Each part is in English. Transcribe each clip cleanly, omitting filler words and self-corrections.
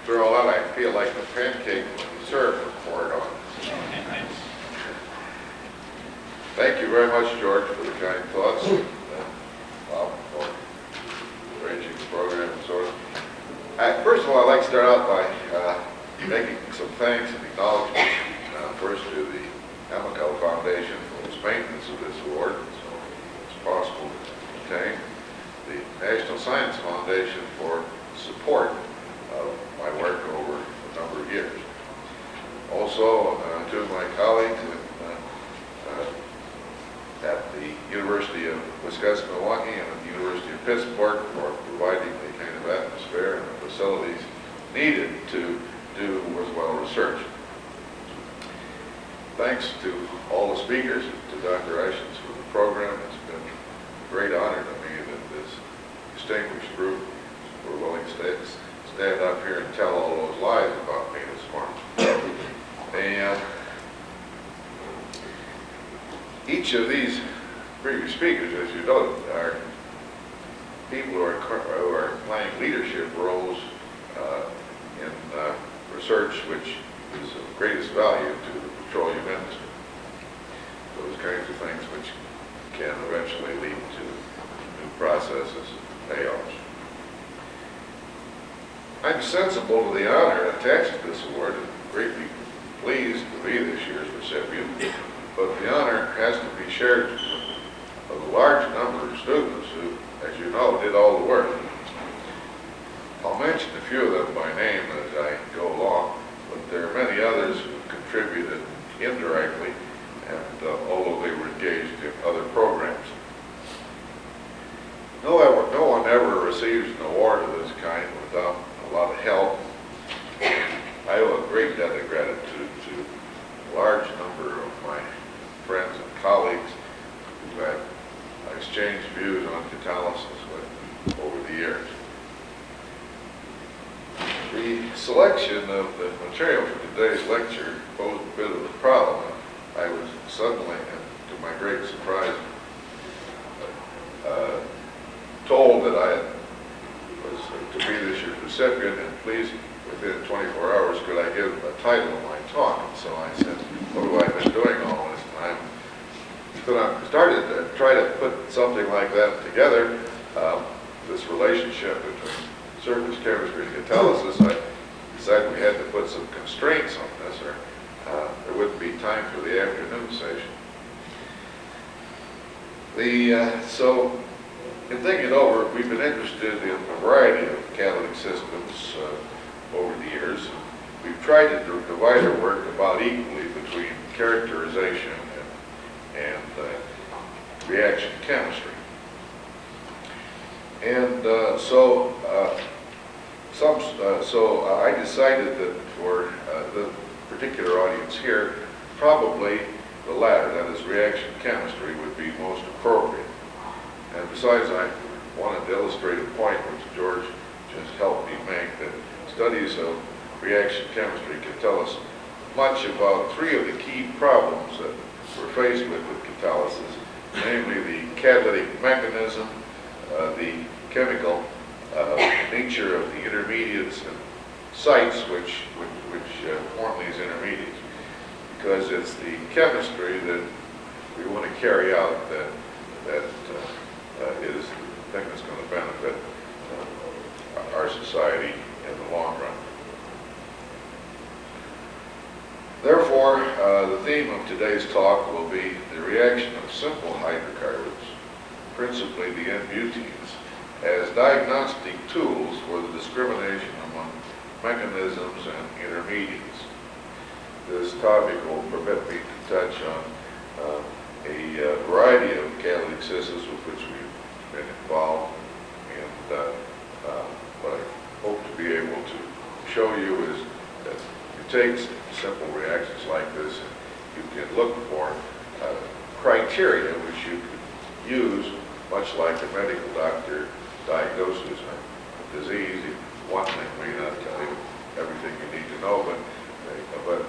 after all that, I feel like a pancake when you serve it, pour it on. Thank you very much, George, for the kind thoughts. Bob, for arranging the program and so on. First of all, I'd like to start out by making some thanks and acknowledgments first to the Amical Foundation for its maintenance of this award, so it's possible to obtain. The National Science Foundation for support of my work over a number of years. Also, to my colleagues at the University of Wisconsin-Milwaukee and at the University of Pittsburgh for providing the kind of atmosphere and the facilities needed to do worthwhile research. Thanks to all the speakers, to Dr. Eichens for the program. It's been a great honor to me that this distinguished group were willing to stand up here and tell all those lies about me this morning. And each of these previous speakers, as you know, are people who are playing leadership roles in research which is of greatest value to the petroleum industry. Those kinds of things which can eventually lead to new processes and payoffs. I'm sensible to the honor attached to this award and greatly pleased to be this year's recipient, but the honor has to be shared with a large number of students who, as you know, did all the work. I'll mention a few of them by name as I go along, but there are many others who contributed indirectly, and although they were engaged in other programs. No one ever receives an award of this kind without a lot of help. I owe a great debt of gratitude to a large number of my friends and colleagues who I've exchanged views on catalysis with over the years. The selection of the material for today's lecture posed a bit of a problem. I was suddenly, and to my great surprise, told that I was to be this year's recipient, and please, within 24 hours, could I give a title of my talk? And so I said, what have I been doing all this time? So I started to try to put something like that together, this relationship between surface chemistry and catalysis. I decided we had to put some constraints on this, or there wouldn't be time for the afternoon session. So, in thinking it over, we've been interested in a variety of catalytic systems over the years. We've tried to divide our work about equally between characterization and reaction chemistry. And so I decided that for the particular audience here, probably the latter, that is reaction chemistry, would be most appropriate. And besides, I wanted to illustrate a point which George just helped me make, that studies of reaction chemistry can tell us much about three of the key problems that we're faced with catalysis, namely the catalytic mechanism, the chemical nature of the intermediates and sites which form these intermediates. Because it's the chemistry that we want to carry out that is the thing that's going to benefit our society in the long run. Therefore, the theme of today's talk will be the reaction of simple hydrocarbons, principally the N-butenes, as diagnostic tools for the discrimination among mechanisms and intermediates. This topic will permit me to touch on a variety of catalytic systems with which we've been involved, and what I hope to be able to show you is that it takes simple reactions like this, and you can look for criteria which you could use, much like a medical doctor diagnoses a disease. One thing may not tell you everything you need to know, but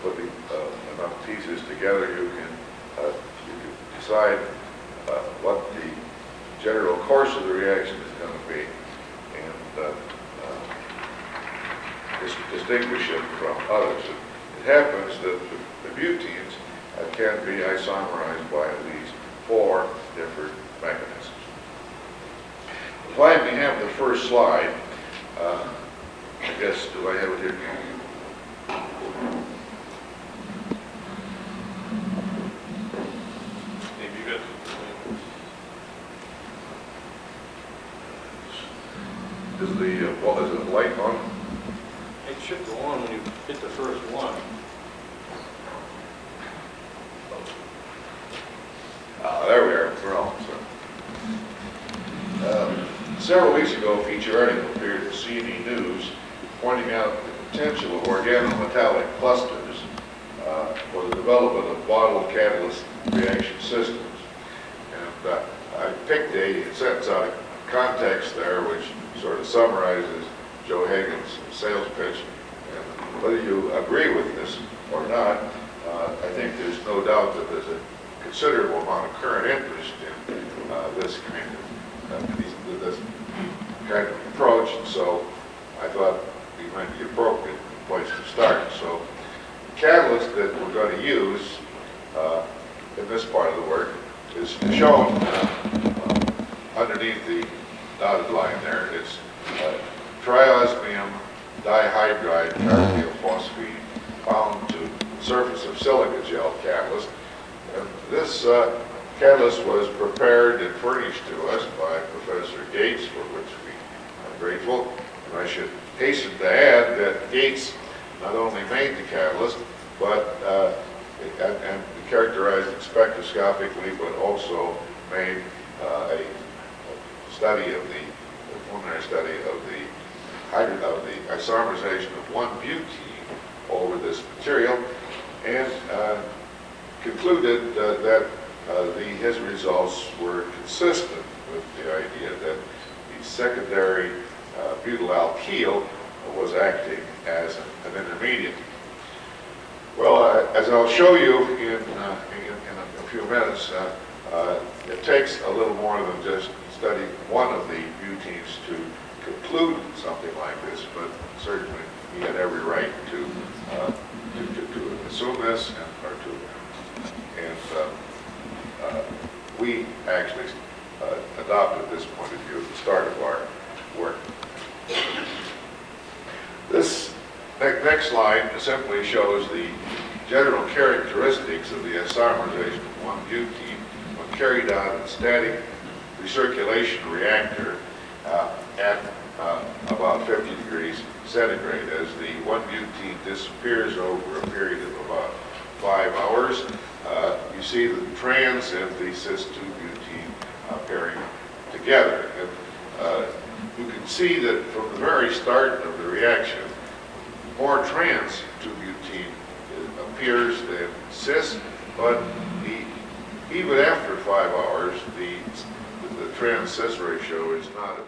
putting enough pieces together, you can decide what the general course of the reaction is going to be. And distinguish it from others. It happens that the butenes can be isomerized by at least 4 different mechanisms. Why we have the first slide, I guess, do I have it here? Steve, you got Is the, well, is the light on? it should go on when you hit the first one. There we are, we're on. Several weeks ago, a feature article appeared in CNE News pointing out the potential of organometallic clusters for the development of bottled catalyst reaction systems. And I picked a sentence out of context there which sort of summarizes Joe Hagan's sales pitch. And whether you agree with this or not, I think there's no doubt that there's a considerable amount of current interest in this kind of approach, and so I thought it might be appropriate place to start. So the catalyst that we're going to use in this part of the work is shown underneath the dotted line there. It's triosmium dihydride carboxyl phosphine bound to the surface of silica gel catalyst. And this catalyst was prepared and furnished to us by Professor Gates, for which we are grateful. And I should hasten to add that Gates not only made the catalyst, but and characterized it spectroscopically, but also made a study of the preliminary study of the isomerization of 1-butene over this material, and concluded that his results were consistent with the idea that the secondary butyl alkyl was acting as an intermediate. Well, as I'll show you in a few minutes, it takes a little more than just studying one of the butenes to conclude something like this, but certainly he had every right to assume this and we actually adopted this point of view at the start of our work. This next slide simply shows the general characteristics of the isomerization of 1-butene when carried out in a static recirculation reactor at about 50 degrees centigrade, as the 1-butene disappears over a period of about 5 hours. You see the trans and the cis-2-butene pairing together. And you can see that from the very start of the reaction, more trans 2-butene appears than cis, but even after 5 hours, the trans-cis ratio is not